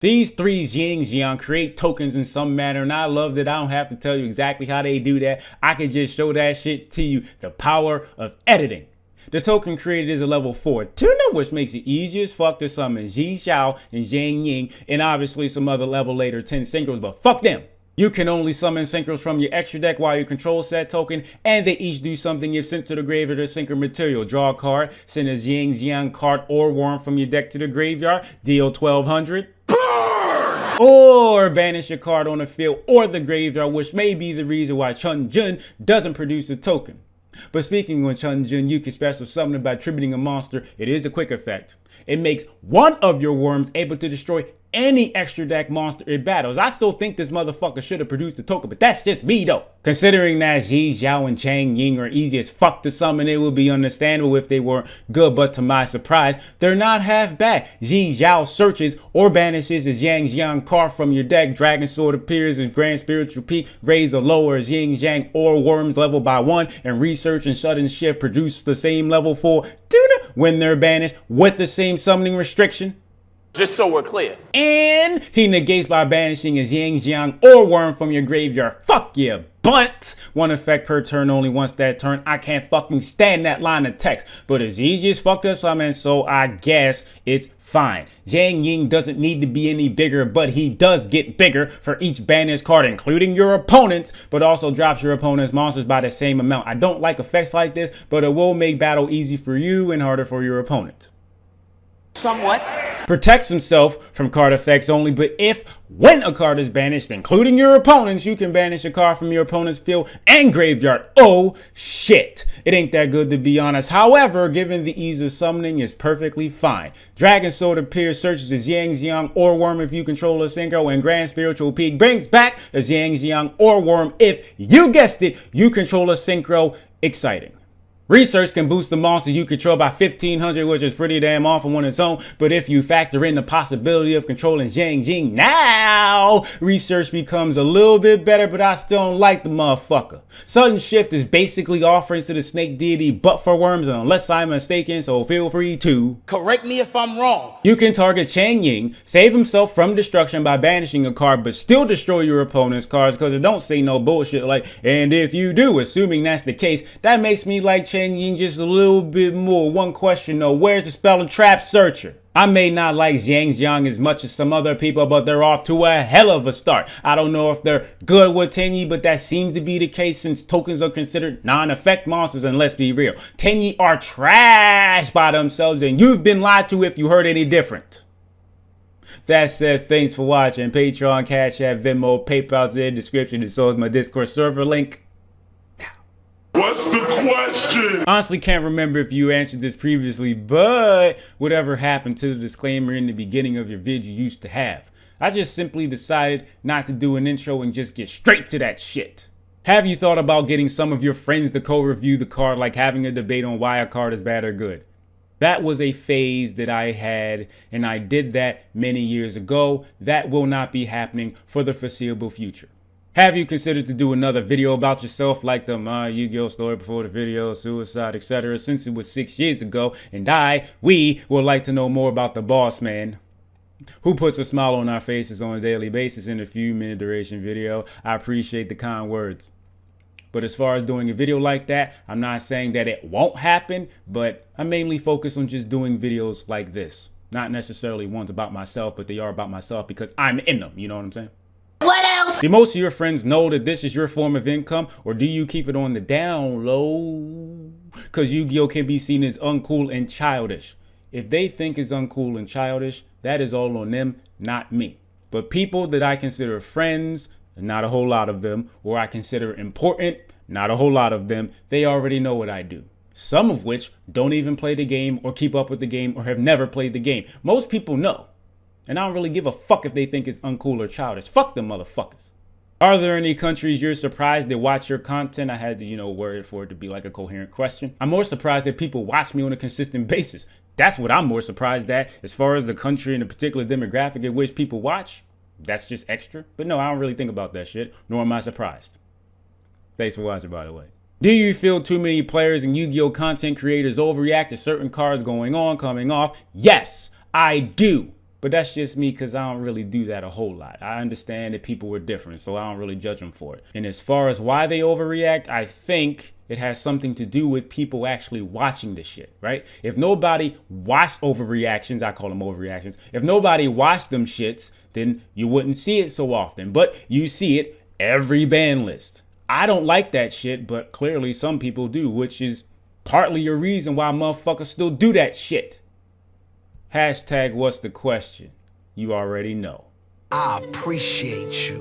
These three Xiangjian create tokens in some manner, and I love that I don't have to tell you exactly how they do that. I can just show that shit to you. The power of editing. The token created is a level 4 tuner, which makes it easier as fuck to summon Xiao and Xiangjian, and obviously some other level later 10 synchros, but fuck them. You can only summon synchros from your extra deck while you control said token, and they each do something if sent to the graveyard or synchro material. Draw a card, send a Xiangjian card or worm from your deck to the graveyard, deal 1200. Or banish your card on the field or the graveyard, which may be the reason why Xiangjian doesn't produce a token. But speaking on Xiangjian, you can special summon it by attributing a monster. It is a quick effect. It makes one of your worms able to destroy any extra deck monster it battles. I still think this motherfucker should have produced a token, but that's just me though. Considering that Xi, Xiao, and Xiangjian are easy as fuck to summon, it would be understandable if they weren't good, but to my surprise, they're not half bad. Xi, Xiao searches or banishes a Xiangjian card from your deck. Dragon Sword appears in Grand Spiritual Peak, raise or lower Xiangjian or worms level by 1, and Research and Sudden Shift produce the same level 4 tuner when they're banished with the same summoning restriction. Just so we're clear. And he negates by banishing a Xiangjian or worm from your graveyard. Fuck yeah. But one effect per turn only once that turn. I can't fucking stand that line of text. But it's easy as fuck to summon, so I guess it's fine. Xiangjian doesn't need to be any bigger, but he does get bigger for each banished card, including your opponent's, but also drops your opponent's monsters by the same amount. I don't like effects like this, but it will make battle easy for you and harder for your opponent. Somewhat. Protects himself from card effects only, but when a card is banished, including your opponent's, you can banish a card from your opponent's field and graveyard. Oh shit, it ain't that good to be honest. However, given the ease of summoning, is perfectly fine. Dragon Sword appears, searches a Xiangjian or worm if you control a synchro, and Grand Spiritual Peak brings back a Xiangjian or worm if, you guessed it, you control a synchro. Exciting. Research can boost the monsters you control by 1500, which is pretty damn awful on its own. But if you factor in the possibility of controlling Xiangjian now, Research becomes a little bit better, but I still don't like the motherfucker. Sudden Shift is basically offerings to the snake deity, but for worms, unless I'm mistaken, so feel free to correct me if I'm wrong. You can target Xiangjian, save himself from destruction by banishing a card, but still destroy your opponent's cards, because it don't say no bullshit like, and if you do, assuming that's the case, that makes me like Xiangjian just a little bit more. One question though, where's the spell and trap searcher? I may not like Xiangjian as much as some other people, but they're off to a hell of a start. I don't know if they're good with Tenyi, but that seems to be the case since tokens are considered non-effect monsters, and let's be real, Tenyi are trash by themselves, and you've been lied to if you heard any different. That said, thanks for watching. Patreon, Cashapp, Venmo, PayPal's in the description, and so is my Discord server link. What's the question? Honestly, can't remember if you answered this previously, but whatever happened to the disclaimer in the beginning of your video you used to have? I just simply decided not to do an intro and just get straight to that shit. Have you thought about getting some of your friends to co-review the card, like having a debate on why a card is bad or good? That was a phase that I had, and I did that many years ago. That will not be happening for the foreseeable future. Have you considered to do another video about yourself, like the Yu-Gi-Oh story before the video, suicide, etc., since it was 6 years ago, and we would like to know more about the boss man who puts a smile on our faces on a daily basis in a few minute duration video. I appreciate the kind words. But as far as doing a video like that, I'm not saying that it won't happen, but I mainly focus on just doing videos like this. Not necessarily ones about myself, but they are about myself because I'm in them, you know what I'm saying? What else? Do most of your friends know that this is your form of income, or do you keep it on the down low? Because Yu-Gi-Oh can be seen as uncool and childish. If they think it's uncool and childish, that is all on them, not me. But people that I consider friends, not a whole lot of them, or I consider important, not a whole lot of them, they already know what I do. Some of which don't even play the game or keep up with the game or have never played the game. Most people know. And I don't really give a fuck if they think it's uncool or childish. Fuck them motherfuckers. Are there any countries you're surprised that watch your content? I had to, word for it to be like a coherent question. I'm more surprised that people watch me on a consistent basis. That's what I'm more surprised at. As far as the country and the particular demographic in which people watch, that's just extra. But no, I don't really think about that shit, nor am I surprised. Thanks for watching, by the way. Do you feel too many players and Yu-Gi-Oh content creators overreact to certain cards going on, coming off? Yes, I do. But that's just me because I don't really do that a whole lot. I understand that people were different, so I don't really judge them for it. And as far as why they overreact, I think it has something to do with people actually watching the shit, right? If nobody watched overreactions, I call them overreactions. If nobody watched them shits, then you wouldn't see it so often. But you see it every ban list. I don't like that shit, but clearly some people do, which is partly a reason why motherfuckers still do that shit. Hashtag what's the question? You already know. I appreciate you.